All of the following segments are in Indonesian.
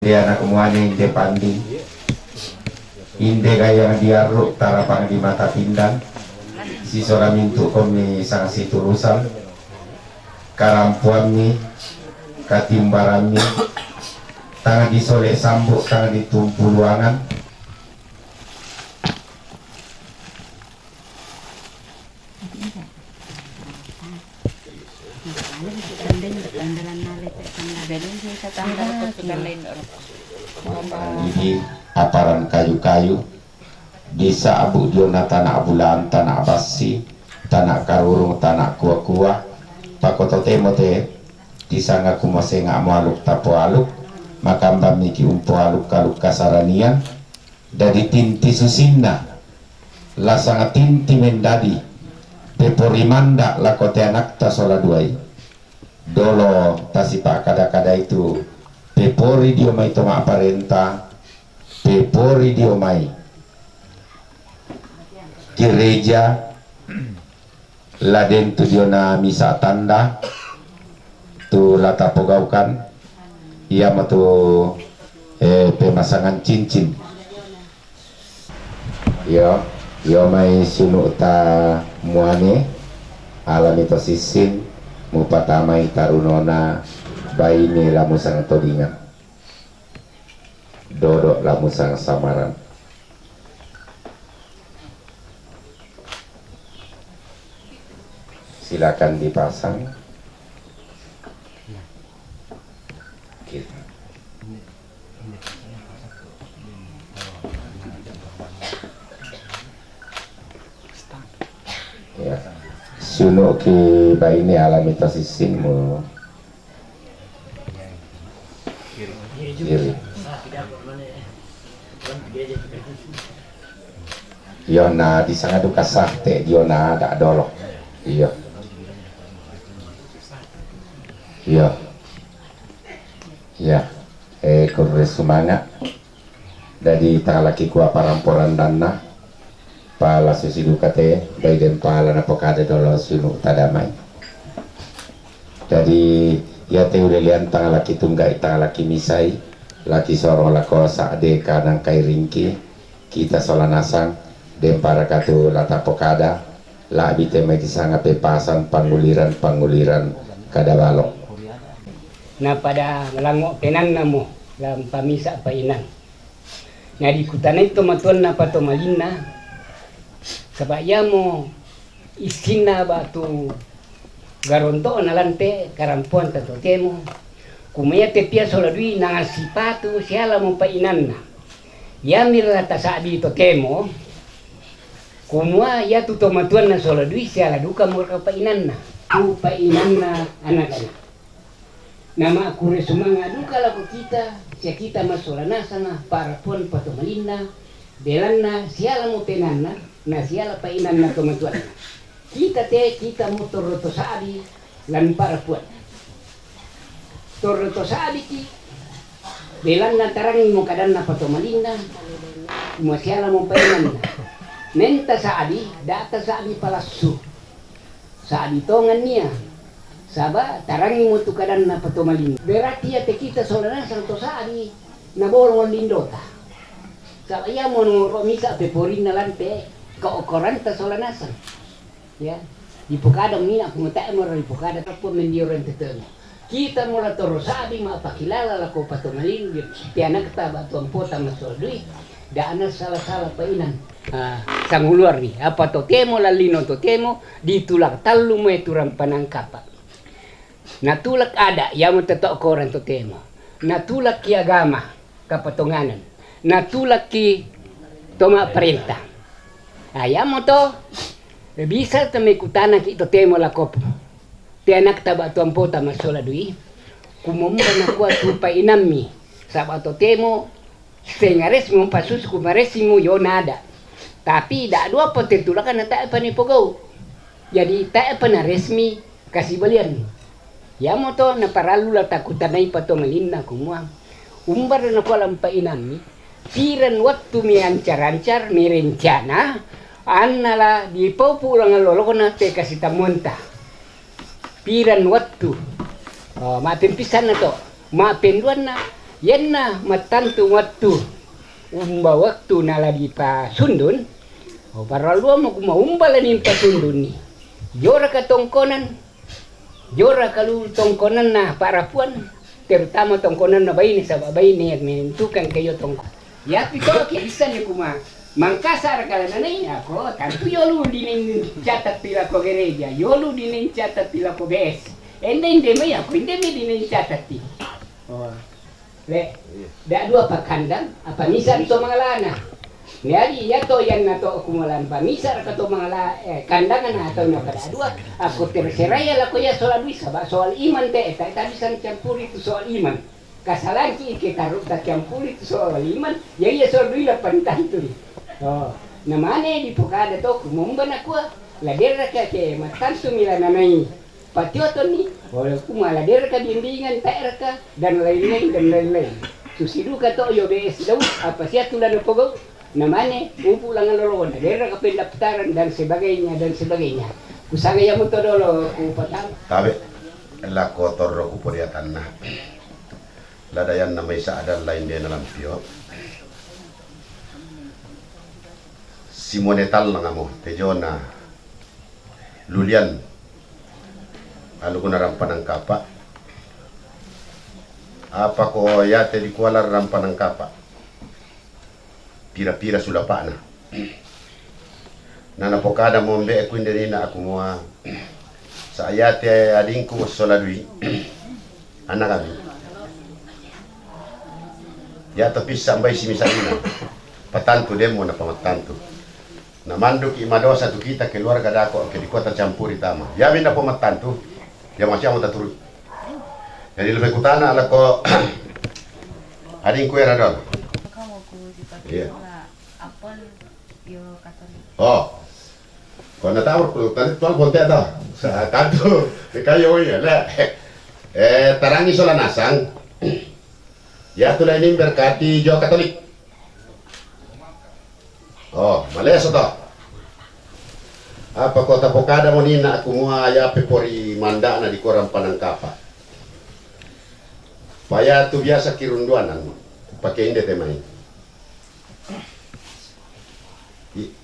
dia anak muane inde pandi inde gaya diaruk tarapang di mata pindang si sora mintu komi sang si turusan karampuan mi katimbaran mi tangan disolek sambuk tangan ditumpu luangan ini aparan kayu-kayu bisa abu diona tanah bulan tanah basi tanah karurung tanah kuah-kuah pakoto temote disanga kumose nga mualuk tapo aluk makamba miki umpo aluk kaluk kasaranian dari tinti susinna lasanga tinti mendadi peporimanda lakote anak tasola duai dolo tasipa kada-kada itu pepori diomai toma aparenta pepori diomai gereja laden tu diona misa tanda tu lata pogaukan ia matu pemasangan cincin yo mai sunu ta muane alam itu sisin mupatamai tarunona baini lamusang todingan dodok lamusang samaran silakan dipasang ya suno ki baini alami tasisinmu kiri Yona di sana duka sahte Yona ada dolok iya kongres sumanga dari tangalaki kuah paramporan dana pala susidu kate baiden pala na pokada dolo sunu tadamai jadi ya te ulelian tangalaki tunggai tangalaki misai laki sorong lako saade kanang kai ringki kita solanasang den para katu lata pokada la bite mai disanga pepasan panguliran kada balok na pada melangok tenan namo lam pamisa painan na di kutana itu matuan na pato malina sabaya mo isina batu garonto na lante karampuan tato temo kumaya te pia sola dui na sipatu siala mo painan na yamir la tasabi to temo kumwa ya tu tomatuan na sola dui siala duka mo painan na tu painan na anak-anak nama kure sumanga duka lako kita sia kita masolana sana para pon pato malina belanna siala mo tenanna na siala painan na tomatuan kita motor roto saadi lan para pon torroto saadi ki belanna tarangi mo kadanna pato malina mo siala mo painan na menta saadi data saadi palassu saadi tongan niya saba tarangi mo tukadan na patumalin berarti ya te kita solana santo saadi na bolong lindota saba ya mo no romisa peporin na lante ka okoranta solanasan ya di pokada mina kumata mo ri pokada tapo mendioran tetemo kita mo la toro saadi ma pakilala la ko patumalin di pianak ta batuang pota masodui da ana salah-salah painan sang uluar ni apa to temo la lino to temo ditulak tallu mo turang panangkapa natulak ada yang tetok koran to temo natulak ki agama kapatonganan natulak ki toma perintah ayam to bisa tame kutana ki to temo la kop te anak taba to ampota masola dui kumomba na kwa tupa inami sabato temo sengares mo pasus kumaresimo yo nada tapi dak dua potentulakan na ta pani pogo jadi ta pana resmi kasih balian ya moto na paralu la takutanay pato malina kumwa umbar na ko alam painami piran waktu mi ancar-ancar mi rencana annala di populang lolo na te kasih tamonta piran waktu maafin pisan na to maafin duan na Yenna matantu waktu umba waktu nala di pa sundun. O para luar mo kumaumbala ni pa sundun ni. Jora ka tongkonan. Jora kalu tongkonan na para puan. Terutama tongkonan na bayi ni sa babayi ni at menentukan kayo tongkon. Ya pito bisa ni kuma mangkasar kala nanay ako tanto yolu dinin catat pila ko gereja yolu dinin catat pila ko bes. Hindi may ako hindi may dinin catat ti. Oh. Le, da dua pakandang, apa misal to mga lana. Niari ya to yan na to kumulan pa misal ka to mga kandangan na to na kada dua. Ako terseraya la ko ya soal bisa ba soal iman te eta bisan campuri tu soal iman. Kasalan ki kita ruta campuri tu soal iman, ya ya soal bila pantantu. Oh, namane di pokada to kumumba na ko. La derra ka ke matantu mila nanay. Patioton ni, oleh kumala der ka bimbingan taer ka dan lain-lain. Susidu ka to yo BS daw apa siya tulan na pogo namane upulangan lolon der ka pendaftaran dan sebagainya. Kusanga ya mo to dolo ku patang. Tabe la kotor ro ku poriatan na. Ladayan na may sa adal lain dia nalam pio. Simonetal na nga mo tejo na lulian alu ko na rampan ng kapa. Apa ko yate di kuala rampan ng kapa. Pira-pira sulapa na. Nanapokada mo mbe kwinde na ako mo sa ayate ading ko soladwi. Anak kami. Ya tapi sampai si misalnya patanto demo na pamatanto. Namanduk imadaw sa kita keluarga dako ke di kota campuri tama. Ya minna pamatanto. Ya masih mau turun. Jadi lebih kutana ala ko ading ko era dol. Iya. Apel yo Katolik. Oh. Kau nak tahu tadi tuan kontek dah. Sa kanto di kayo ya lah. Tarangi sola nasang. Ya tulah ini berkati jo Katolik. Oh, Malaysia toh. Apa kota pokada mo nina aku mo ya pepori manda na di koram panangkapa. Paya tu biasa kirunduanan pakai inde temai.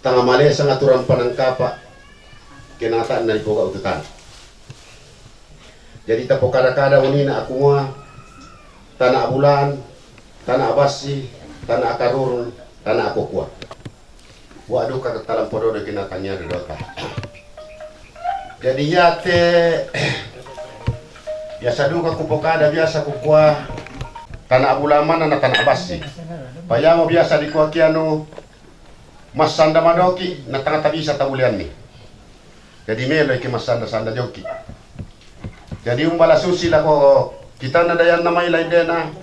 Tanga Malaysia ngaturan panangkapa kenataan na ipoga ututan. Jadi ta pokada-kada mo nina aku mo tanah bulan, tanah abasi, tanah akarurun, tanah akokua. Waduh kata talam podo de kinatanya di dota. Jadi yate biasa duka kupokada biasa kukua tanah bulaman na tanah basi. Payamo biasa di kuaki anu masanda madoki na tanga tabisa tabulian ni. Jadi melo iki masanda sanda joki. Jadi umbala susi la ko kita na dayan na may laidena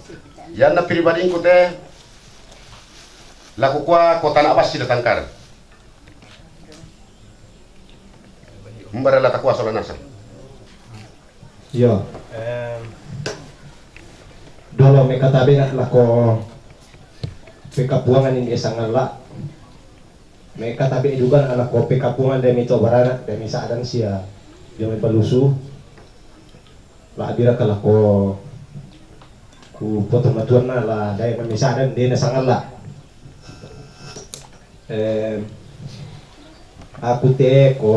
yan na pribading ko te laku kwa kota na abas sila tangkar. Mbara la takwa sola nasa. Yo. Dolo me katabe na lako pekapuangan ini sangala. Me katabe juga na lako pekapuangan demi to barana demi saadan sia yo me balusu. La abira kala ko ku poto matuan na la dai mamisadan de na sangala. Aku te ko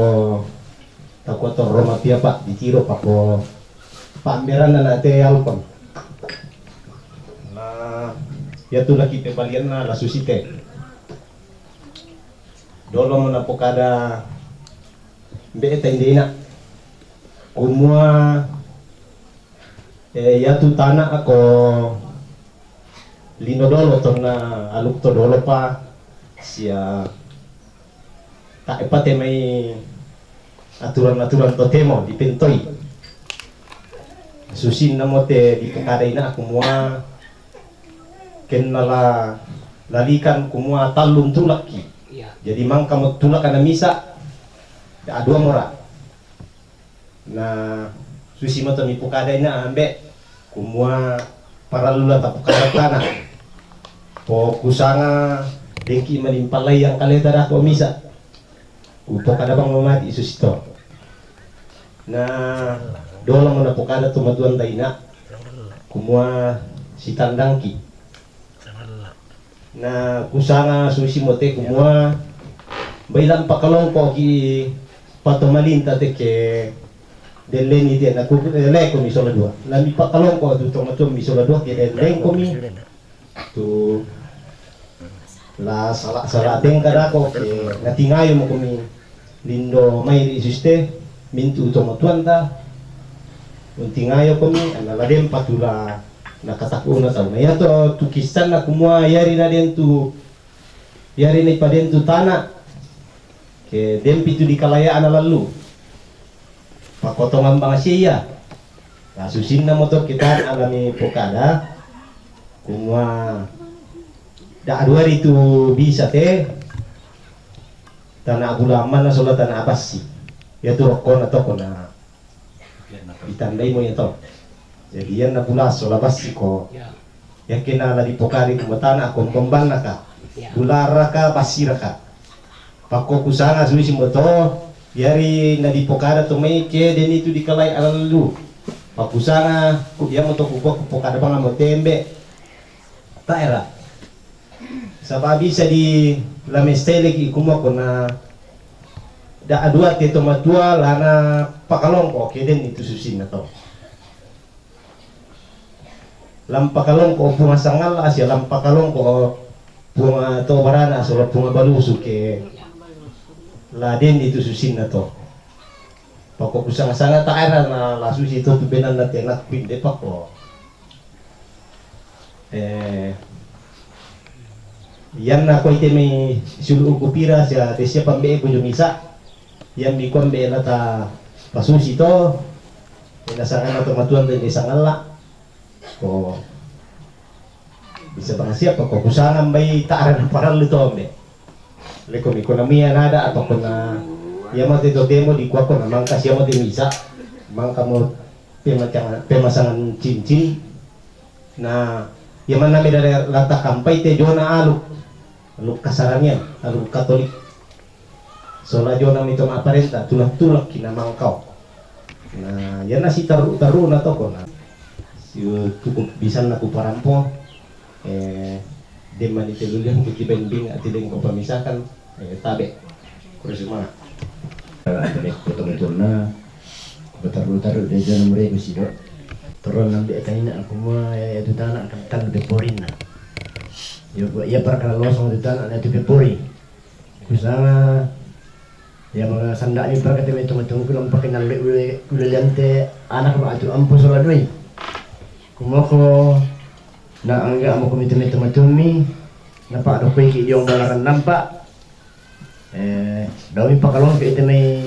tako to Roma pia pak ditiro pak ko pameran na nate alpon na ya tu laki pembalian na la susite dolo mo na pokada be tendina kumua ya tu tanah ako lino dolo to na aluk to dolo pa sia tak epate may aturan-aturan to temo dipintoi susin na mote di pekaday na kumua ken nala lalikan kumua talun tulaki jadi mang kamu tulak kana misa da dua mora na susi mo to mi pekaday na ambe kumua para lula ta pekada tanah po kusanga dengki menimpalai yang kaleta dah ko misa upo kada bang mamati isusito na dola mo na po kada tumatuan taina kumua si tandangki na kusanga susi mote kumua bailan pakalongko ki patomalinta te ke deleni dia na ku le ko mi sola dua la mi pakalongko tu tomato mi sola dua ke den ko mi tu la sala den kada ko ke natingayo mo ko mi lindo may isiste mintu tomatuanta untingayo ko mi ana ladem patula nakatakuna tau na yato tukistan na kumua yari na den tu yari na ipaden tu tanah ke dempi tu di kalayaan na lalu pakotongan bang siya susin na motor kita alami pokada kumua da dua itu bisa teh tanah Abulaman na sola tanah Abasi ya tu rokon atau kona ditandai mo ito jadi yan na bulas sola basi ko yakin na di pokari kumatana akong komban na ka bulara ka basira ka pako kusanga suisi moto yari na di pokada to may ke den itu dikalay alalu pakusanga ya moto kuko pokada bang mo tembe ta era sababi sa di lamestele ki kumo ko na da adua te tomatua lana pakalongko ke den itu susin na to lampakalong ko bunga sangal asya lampakalong ko bunga to barana so bunga balusu ke laden itu susin na to pako kusang sanga ta era na la susi to benan na tenak pinde pako yan na ko ite may sulu kupira siya desya pambe ko jumisa yan mi kombe na ta pasusi to ina sanga na to matuan de sangala ko bisa bang siapa ko kusangan bay taaran paral ito ombe leko ekonomiya nada atau kuna yamate to demo di kwa ko namang kasi yamate misa mangka mo pemasangan cincin na yaman namin dari lata kampay te jona aluk kasarannya aluk katolik sola jona mito aparenta tulak kinamang kau na yan na si taru na to ko na cukup bisa naku parampo deman itu dulu yang kita bending atau ko pamisakan tabe kurus mana ada betul-betul na betul-betul de jangan mereka sih dok turun nanti kain aku mah ya itu tanah kan deporin na ya para losong itu tanah itu depori kusana ya mga sanda ni para ketemu tunggu kulang pakai nalle ulelante anak ba itu ampo sola doi kumoko na angga mo kumite matumi na pa do pay ki yung balakan nampa dawin pakalong ke ite may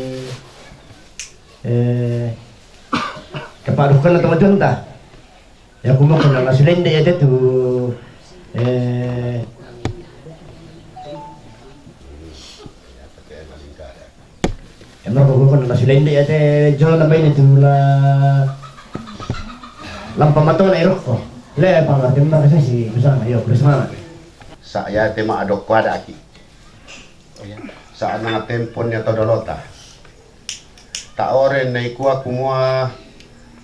kapadukan na tumatun ta ya kumoko na nasilende ya tu emang kumoko na nasilende ya te jol na bay ni tu la lampa mato na irok ko le pangatim na kasi si kusang ayo kulisman Saya tema adok kuada aki. Saat na tempon niya todolota. Taoren na ikuwa kumua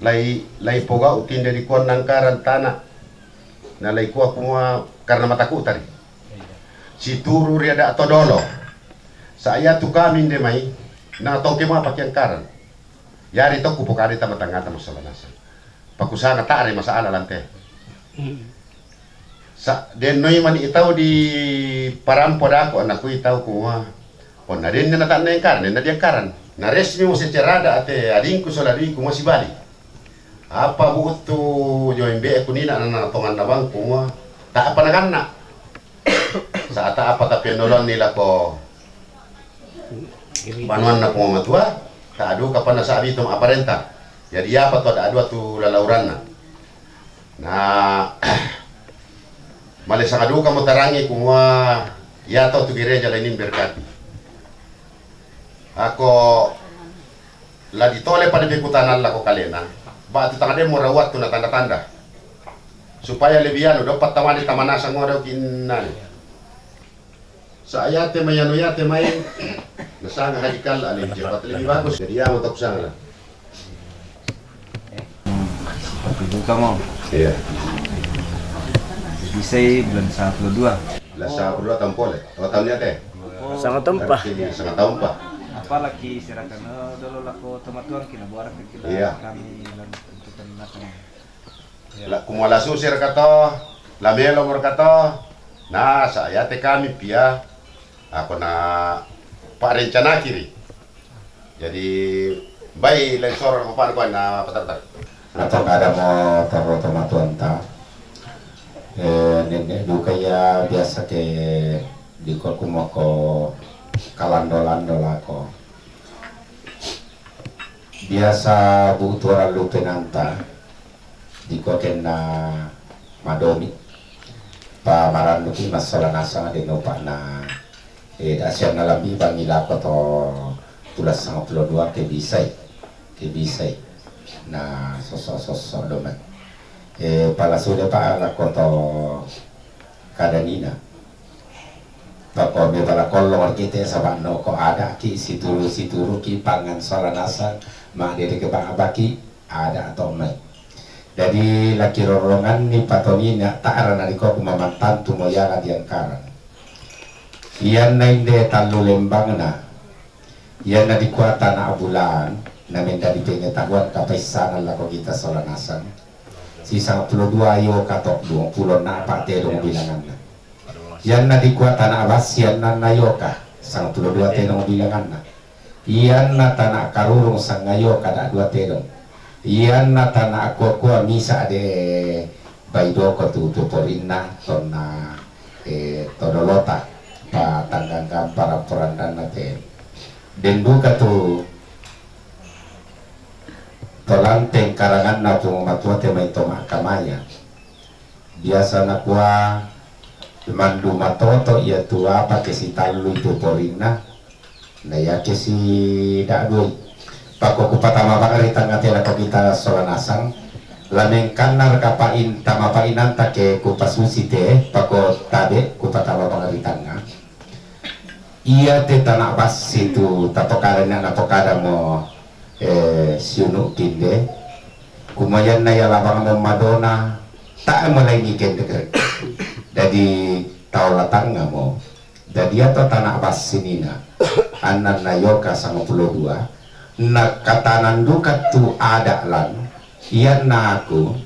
lay poga utin dari kuan nangkaran tanah. Na lay kuwa kumua karena mataku tari. Si turu ria da todolo. Saya tu kami demai na toke ma pakyan karan. Yari to kupokari tamatangata masalanasa. Pakusana taare masalah lante. Den noi mani itau di parampo dako anakku itau kuwa. On na den na tan karan na dia karan. Na resmi mo secara da ate adingku soladi ku masih bali. Apa butu joimbe aku nina na tongan nabang kuwa. Tak apa naganna. Saat apa tapi nolon nila ko panuan na kuwa matua. Tak adu kapan na sabi tum aparenta. Jadi apa tu ada dua tu lalauran na. Nah, malesang adu kamu tarangi kumua ya to tu gereja lainin berkati. Ako la ditole pada bikutan Allah ko kalena. Ba tu tangade mo rawat tu na tanda-tanda. Supaya lebihan dapat tamani tamanasa ngodaw kinan. Sa ayate mayano yate may nasanga hadikal alin jepat lebih bagus jadi ya untuk sana. Buka mau. Iya. Bisa bulan 12. Lasa berdua tampol oh tahunnya teh Sangat tumpah. setengah tahun pak. Apalagi sirakan dulu laku tematuan kina buaran kita Iya. kami tentukan natang. La kumala susir kato, lamelo mor kato. Nah, saya teh kami pia ako na pak rencana kiri. Jadi bayi lensor ko pa na patartar. Atau ada mau taruh tomatuan ta nenek duka ya biasa ke di ko kumoko kalando-lando lako biasa butuh lu penanta di ko kena madomi pa maran luki masalah nasa de no pa na dasyan na labi bangila ko to tulas sang 52 ke bisay na sosok doman pala sudah pa ala ko to kadanina Pako me pala kolong kita sabano ko ada ki situru ki pangan solanasa ma dede ke baki ada atau mai. Jadi laki rorongan ni patoni na taara na ko kumamantan tumoyara diangkaran. Iyan na inde talu lembang na. Iyan na dikuatan na abulan na menda di pengetahuan kapaisanan lako kita solanasan. Sisa 22 ayo katok 20 na pate dong bilangan na. Yan na dikuat tanah abas, yan na nayoka sang 22 tenong bilangan na. Yan na tanah karurung sang nayoka da 2 tenong. Yan na tanah akwa misa de baido ko tutuporin na ton na todolota pa tanggang para perandan natin. Den buka tu tolanteng karangan na tumatua temay toma kamaya. Biasa na kuah mandu matoto ia tua pakai si talu itu porina na ya ke si dadui pako kupatama bakari tangga tela ko kita solanasang lameng kanar kapain tamapainan take kupasusi te pako tabe kupatama bakari tangga ia te tanah bas itu tapokara na napokara mo siunu kinde kumayan na ya labang mo madona tak mulai ngiken deker jadi tau latang nggak mau jadi atau tanah bas sini na anak nayoka sama 22 nak katanan duka tu ada lan iyan na aku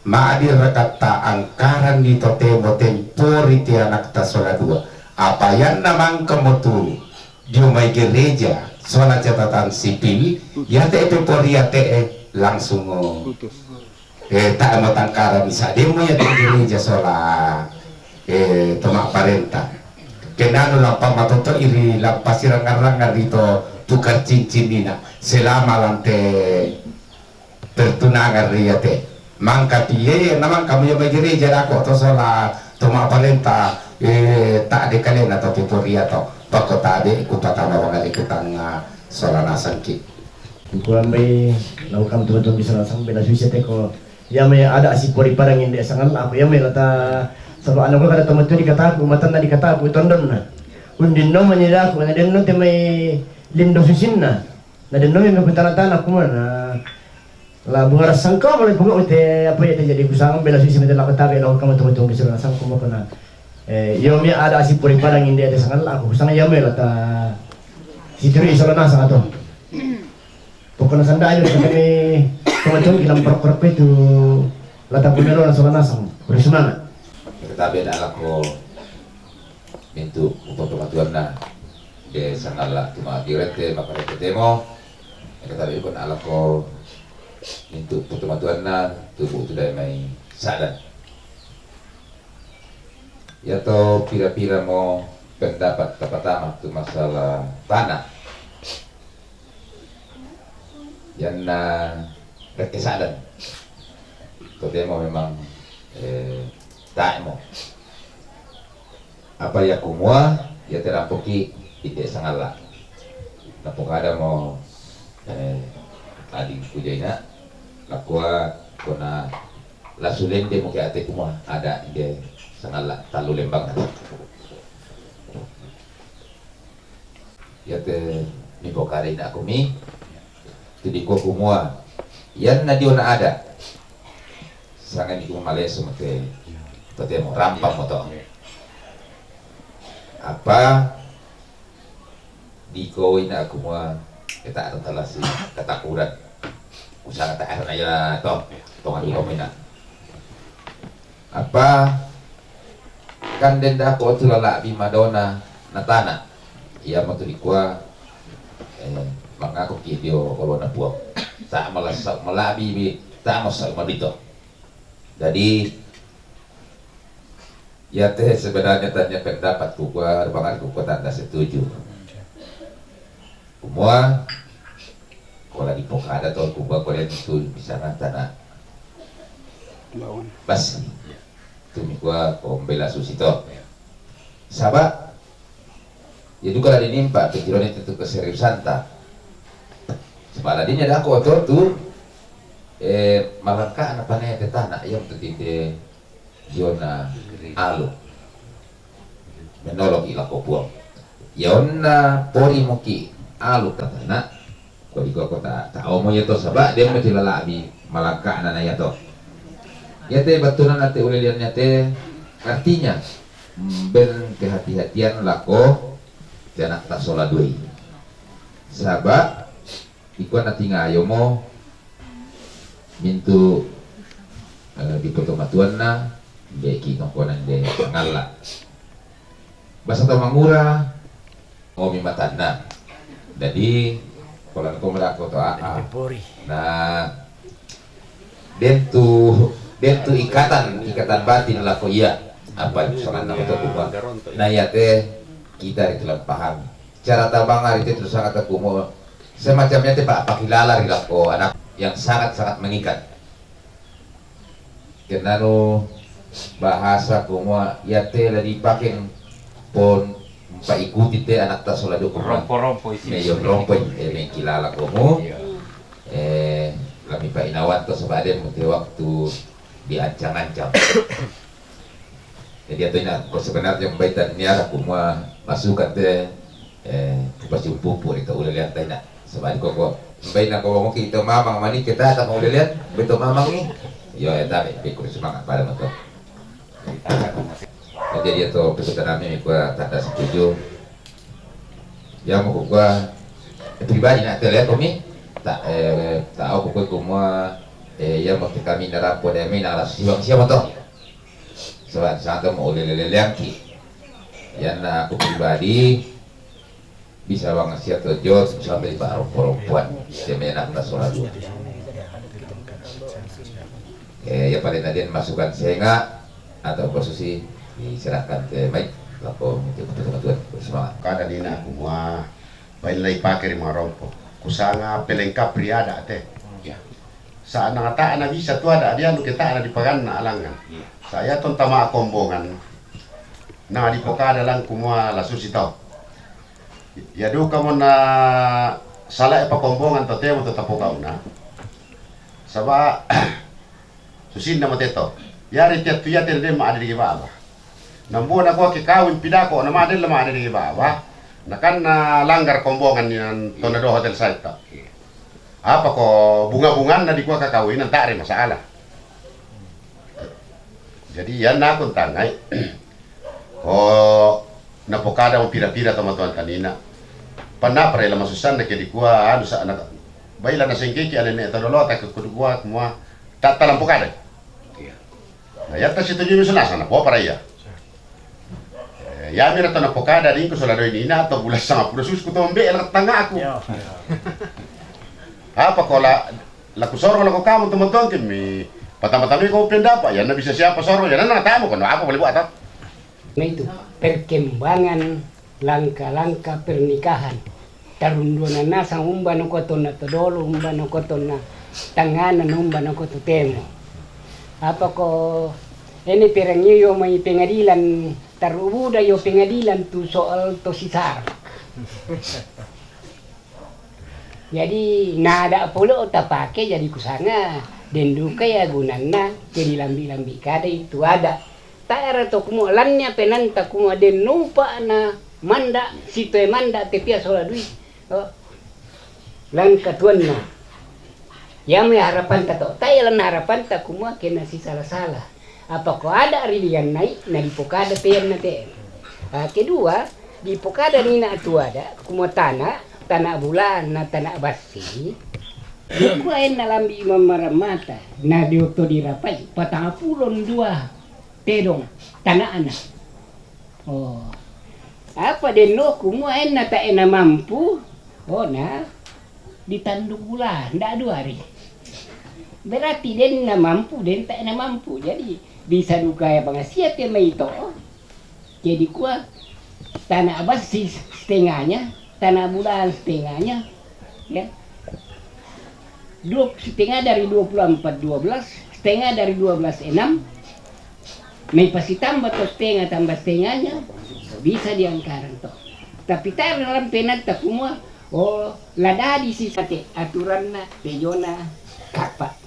maadir kata angkaran di totemo tempori ti anak ta sola 2 apa yan namang kemutu di umay gereja sola catatan sipil ya te tempori ya te langsung tak mau tangkaran bisa demo ya di gereja sola tomak parenta kenano lampa matoto iri lampa sirang-rangan dito tukar cincin nina selama lante pertunangan riyate mangka piye namang kamu yang gereja dako to sola tomak parenta tak ada kalian atau piporia to pako tade ku patama bangali kutang sola nasangki Kulang may lakukan teman-teman bisa langsung bela suicide ko ya may ada si pori parang hindi sangal ako ya may lata so ano ko kada teman-teman dikata ko matan na dikata ko tondon na undin no manila ko na den no te may lindo susin na den no may tanah ko man la bunga sangka mo bunga te apa ya jadi kusang bela suicide na katabe lo kamo teman-teman bisa langsung ko mo na yo may ada si pori parang hindi ada sangal ako kusang ya may lata si tiri isola na sa ato pokoknya sanda aja kami teman-teman kita memperkuat itu latar pemelo dan soal nasang bersemangat. Kita beda lako mintu untuk pematuan na de sanala tuma direte makare ketemo kita ikut alako mintu pematuan na tubuh tu dai mai sadan ya to pira-pira mo pendapat pertama tu masalah tanah yang kesadan ketemu memang tak mau apa ya kumua ya terampuki ide sangala napok ada mau tadi kujaina lakua kona lasulen de muke ate kumua ada ide sangala talu lembang ya te mi bokare ina kumi di ko kumua yan na diyo na ada sangan di kumales mate Tote mo rampang mo to. Apa di ko na ako mo kita atong talas katakuran. Usaha ta aja to. Tongan ko na. Apa kan denda ko tulala bi Madonna natana. Iya mo to di kwa mangako video kalau na buang. Tak malasak malabi bi tak masak mabito. Jadi ya teh sebenarnya tanya pendapat kukuah banget kukuah tanda setuju. Semua kalau di Pokada atau kukuah kalian itu bisa tanah bas itu kukuah kombela susito. Sabak ya itu kalau dinimpa pikiran itu keseriusan tak. Sebab dia ada aku tuh malangka anak panai ke tanah yang tertinde Yona alu menolong ilah kopuang Yona pori moki alu katana kau di kota tak omo ya to sabak dia mesti lalabi malangka anak ya to ya teh batunan ate uliliannya teh artinya ben kehati-hatian lako janak tak sholat dui sabak ikuan nanti ngayo mo mintu di pertomatuan na beki nongkonan de ngala basa to mangura o mimatan na jadi kalau ko melako to nah dentu ikatan batin lako iya apa itu sangat nama to kuba nah ya teh kita itu paham cara tabangar itu terus sangat kumo semacamnya teh pak pakilala rilako anak yang sangat-sangat mengikat karena bahasa kumua ya teh lagi dipakai pon pak ikuti teh anak tas solado rompo meyo rompo kilala kumu kami pak inawan to sebaden mute waktu diancang-ancang jadi itu sebenarnya baitan niara kumua masukkan teh pasti pupur itu udah lihat teh sebab kok baik nak ngomong kita mamang mani kita tak mau lihat betul mamang ni yo eta pikir semangat pada motor jadi itu peserta kami gua tanda setuju ya mau gua pribadi nak terlihat kami tak tahu pokok semua ya mau kami nerap pada main alas siapa toh sebab saat mau lihat ki ya nak aku pribadi bisa banget siap terjot sampai di perempuan semenak tak sholat dua ya paling tadi masukkan sehingga atau posisi diserahkan ke baik lapo untuk teman-teman semangat kada dina aku mua bain lay pakai mga rompo kusanga pelengkap priada teh saat nangata ana bisa tu ada dia nu kita ana dipagan na alangan saya ton tama kombongan na di Pokada lang kumua lasus ito ya do kamu na salah apa kombongan to temo to tapo kauna saba susin na mateto yari tiat tu yatel dem ada di bawah nambo na ko ke kawin pidako na madel ma ada di bawah na kan na langgar kombongan yang Tornado Hotel site ta apa ko bunga-bungan na di ko kakawin ang tare masalah jadi yan na akong tangay ko na Pokada mo pira-pira teman-teman kanina pana para ila masusan na kedi kuha ano sa anak baila na singkiki alin ito dolo ta kudugwa kumwa tatalang Pokada na yata si tujuh misunasa na po para iya ya mira to na Pokada din ko sa ladoy nina to bulas sa pulos ko to mbe el tanga ako apa ko la kusoro la ko kamo teman-teman kimi patama-tami ko penda pa yan na bisa siapa soro yan na tamo ko apa boleh buat Nah itu perkembangan langkah-langkah pernikahan tarunduan nasa umba no kotona todolo umba no kotona tanganan umba no koto temo apa ko ini perangnya yo may pengadilan tarubuda yo pengadilan tu soal to sisar jadi nada polo tapake jadi kusanga denduka ya gunana jadi lambi-lambi kada itu ada taera to kumu lannya penanta kumu den numpa na manda sito manda te pia sola dui lang katuan na ya may harapan ta to tayo lang harapan ta kumu kena si salah-salah Apa kau ada ridian naik na di pokada ten na ten. Kedua di pokada ni na tu ada kumo tanah bulan na tanah basi. Ku ay nalambi mamaramata na di to dirapay patang pulon dua tedong tanah anak. Oh. Apa den no kumo ay na ta na mampu. Oh na ditanduk bulan ndak 2 hari. Berarti den na mampu den tak na mampu. Jadi bisa duga ya pengasiat ya itu. Jadi gua tanah basi setengahnya, tanah bulan setengahnya, ya. Setengah dari 24 12, setengah dari 12 6. May pasti tambah to setengah tambah setengahnya bisa diangkaran to. Tapi tak dalam penat tak semua. Oh, lada di sisa aturan na pejona kapa.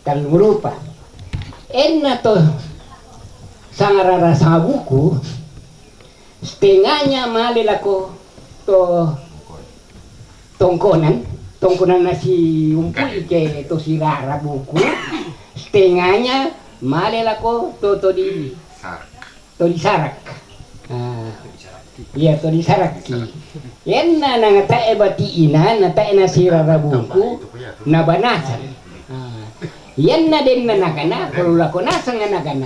Kan berupa. Enna to sangarara sa buku setengahnya malilako to tongkonan na si umpuy ke to si rara buku setengahnya malilako to di sarak iya to di sarak ki enna nang tae bati ina na tae na si rara buku na banasan yan na din na nakana, kalau lako nasa nga nakana.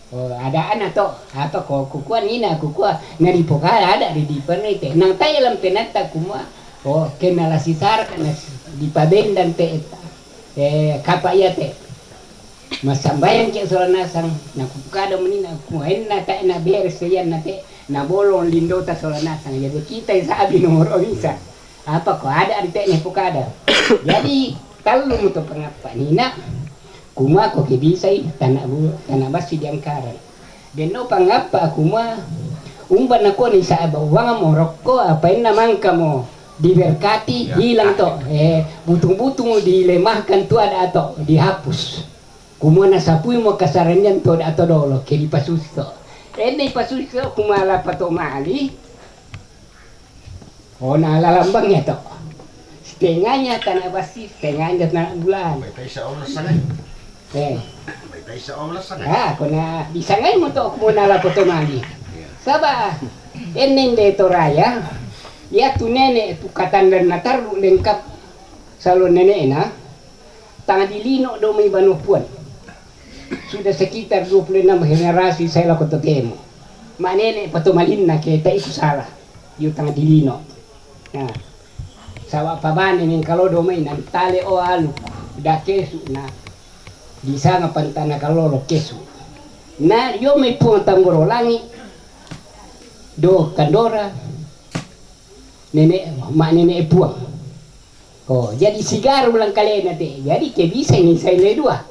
Oh, ada anak to, apa ko kukuha nina kukuha ngari poka ada di pernite. Nang tayo lang penata kumua. Oh, kenala si sar kana di pabendan te kapayate. Masambayan ke solanasang nakukada menina kuhen na tayo na beres yan na te na bolong lindo ta solanasang. Jadi kita sabi nomor bisa. Apa ko ada di te pokada. Jadi kalau mo to pangapa nina kuma ko kibisay tanah basi diangkaran deno pangapa kuma umban ako ni sa bawang mo rokko apa naman kamo diberkati hilang to butung-butung dilemahkan tu ada ato dihapus kuma nasapuy mo kasaranyan to ato dolo kiri pasusto ene pasusto kuma la pato mali nalalambang ya to setengahnya tanah basi, setengahnya tanah bulan. May tayo sa oras na ngayon. May tayo sa oras na ngayon. Kuna bisa ngayon mo to muna la po tumali. Saba, enende to raya, ya tu nene tu katandan natar lengkap salo nene na, tanga dilino do may banupuan. Sudah sekitar 26 generasi saya lakukan temo. Manene patumalin na kita itu salah, yung tanga dilino. Nah. Sawa pabane ning kalau domay nang tali o alu da kesu na di sana pantana kalolo kesu na yo may puntang langi do kandora nene puang oh jadi sigar ulang kali nanti jadi ke bisa ini saya dua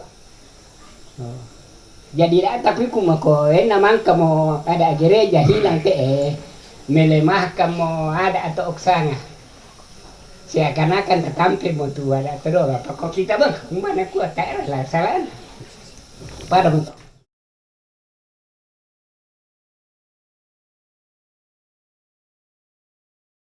oh. Jadi tapi kumako namang kamo ada gereja hilang te melemah kamo ada atau oksana seakan-akan tertampil mau tua ada terus apa kok kita bang mana kuat tak lah salah pada